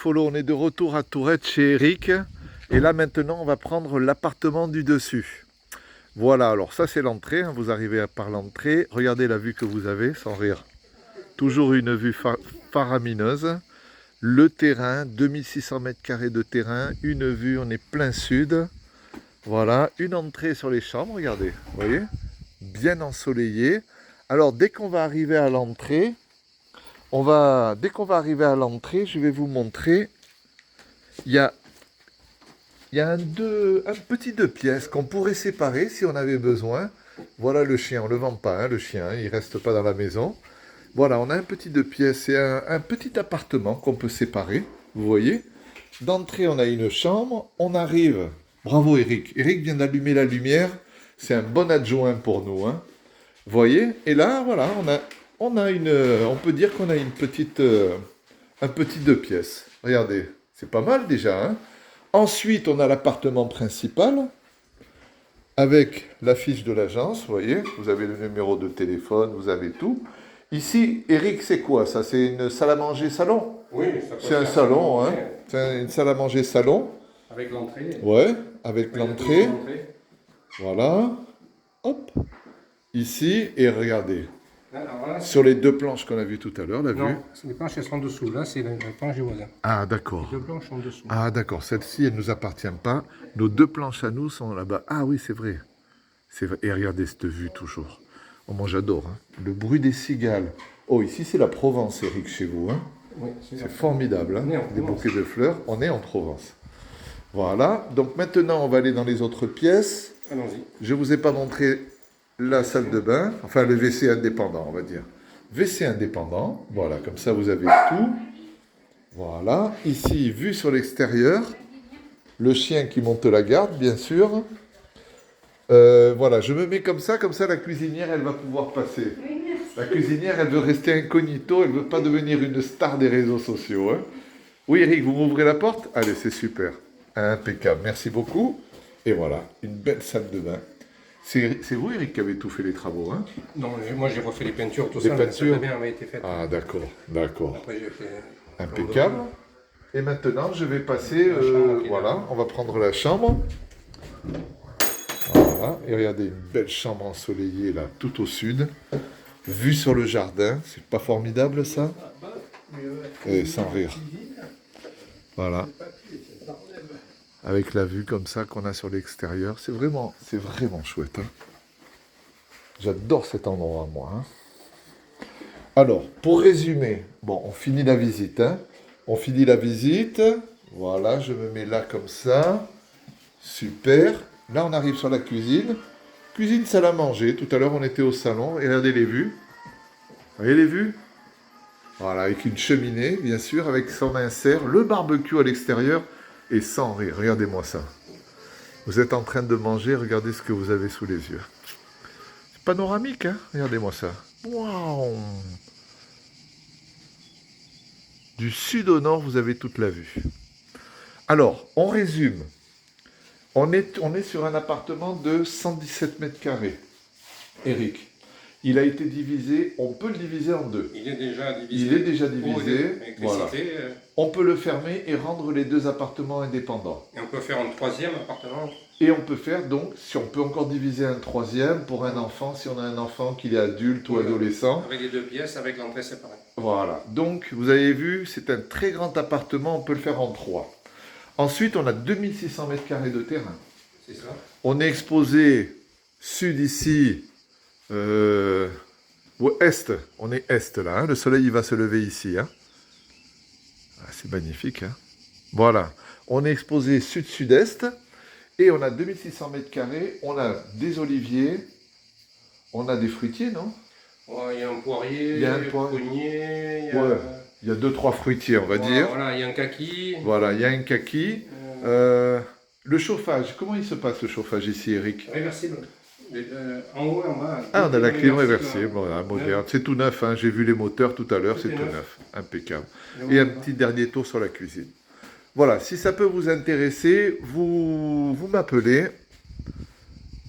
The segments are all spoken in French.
follow, on est de retour à Tourette chez Eric. Et là maintenant, on va prendre l'appartement du dessus. Voilà, alors ça c'est l'entrée, hein, vous arrivez par l'entrée. Regardez la vue que vous avez, sans rire. Toujours une vue faramineuse. Le terrain, 2600 mètres carrés de terrain, une vue, on est plein sud. Voilà, une entrée sur les chambres, regardez, vous voyez, bien ensoleillé. Alors dès qu'on va arriver à l'entrée, je vais vous montrer, il y a un petit deux pièces qu'on pourrait séparer si on avait besoin. Voilà le chien, on ne le vend pas, hein, le chien, hein, il ne reste pas dans la maison. Voilà, on a un petit deux pièces, c'est un petit appartement qu'on peut séparer, vous voyez. D'entrée, on a une chambre, on arrive. Bravo Eric, Eric vient d'allumer la lumière, c'est un bon adjoint pour nous, hein. Vous voyez, et là, voilà, on peut dire qu'on a un petit deux pièces. Regardez, c'est pas mal déjà, hein. Ensuite, on a l'appartement principal, avec l'affiche de l'agence, vous voyez, vous avez le numéro de téléphone, vous avez tout. Ici, Eric, c'est quoi ça? C'est une salle à manger salon? Oui, ça peut c'est un salon, hein. C'est une salle à manger salon. Avec l'entrée. Ouais, avec l'entrée. Voilà. Hop. Ici, et regardez. Alors là, sur les deux planches qu'on a vues tout à l'heure, la vue. non, les planches elles sont dessous. Là, c'est la planche du voisin. Ah, d'accord. Les deux planches sont dessous. Ah, d'accord. Celle-ci, elle ne nous appartient pas. Nos deux planches à nous sont là-bas. Ah oui, c'est vrai. C'est vrai. Et regardez cette vue toujours. Oh, moi, j'adore, hein. Le bruit des cigales. Oh, ici, c'est la Provence, Eric, chez vous, hein. Oui, C'est formidable, hein. On est Des bouquets de fleurs. On est en Provence. Voilà. Donc maintenant, on va aller dans les autres pièces. Allons-y. Je ne vous ai pas montré la salle de bain. Enfin, le WC indépendant, on va dire. WC indépendant. Voilà, comme ça, vous avez tout. Voilà. Ici, vue sur l'extérieur. Le chien qui monte la garde, bien sûr. Voilà, je me mets comme ça, la cuisinière, elle va pouvoir passer. La cuisinière, elle veut rester incognito, elle ne veut pas devenir une star des réseaux sociaux, hein. Oui, Eric, vous m'ouvrez la porte? Allez, c'est super. Impeccable, merci beaucoup. Et voilà, une belle salle de bain. C'est vous, Eric, qui avez tout fait les travaux, hein? Non, moi j'ai refait les peintures, tout Les ça. peintures? La salle de bain avait été faite. Ah, d'accord, d'accord. Après, j'ai fait... Impeccable. Et maintenant, je vais passer, voilà, on va prendre la chambre. Voilà, et regardez, une belle chambre ensoleillée, là, tout au sud. Vue sur le jardin, c'est pas formidable, ça? Et sans rire. Voilà. Avec la vue comme ça qu'on a sur l'extérieur, c'est vraiment chouette, hein. J'adore cet endroit, moi, hein. Alors, pour résumer, bon, on finit la visite, hein. On finit la visite. Voilà, je me mets là comme ça. Super. Là, on arrive sur la cuisine. Cuisine, salle à manger. Tout à l'heure, on était au salon. Et regardez les vues. Vous voyez les vues? Voilà, avec une cheminée, bien sûr, avec son insert, le barbecue à l'extérieur. Et sans rire, regardez-moi ça. Vous êtes en train de manger, regardez ce que vous avez sous les yeux. C'est panoramique, hein? Regardez-moi ça. Waouh! Du sud au nord, vous avez toute la vue. Alors, on résume. On est sur un appartement de 117 mètres carrés. Eric, il a été divisé, on peut le diviser en deux. Il est déjà divisé. Il est déjà divisé, voilà. Voilà. On peut le fermer et rendre les deux appartements indépendants. Et on peut faire un troisième appartement. Et on peut faire donc, si on peut encore diviser un troisième pour un enfant, si on a un enfant qui est adulte ou adolescent. Avec les deux pièces, avec l'entrée séparée. Voilà, donc vous avez vu, c'est un très grand appartement, on peut le faire en trois. Ensuite, on a 2600 mètres carrés de terrain. C'est ça. On est exposé sud ici, est, on est est là, hein. Le soleil il va se lever ici, hein. Ah, c'est magnifique, hein. Voilà, on est exposé sud-sud-est et on a 2600 mètres carrés, on a des oliviers, on a des fruitiers, non? Ouais, il y a un poirier, Il y a un prunier, il y a... Ouais, il y a 2-3 fruitiers, on va dire. Voilà, il y a un kaki. Voilà, il y a un kaki. Le chauffage, comment il se passe le chauffage ici, Eric? Réversible. En haut et en bas. Ah, on a la clim réversible, voilà, moderne. C'est tout neuf, hein. J'ai vu les moteurs tout à l'heure, c'est tout neuf. Impeccable. Et un petit dernier tour sur la cuisine. Voilà, si ça peut vous intéresser, vous m'appelez.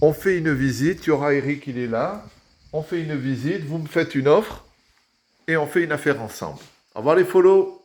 On fait une visite, il y aura Eric, il est là. On fait une visite, vous me faites une offre et on fait une affaire ensemble. Au revoir les follow.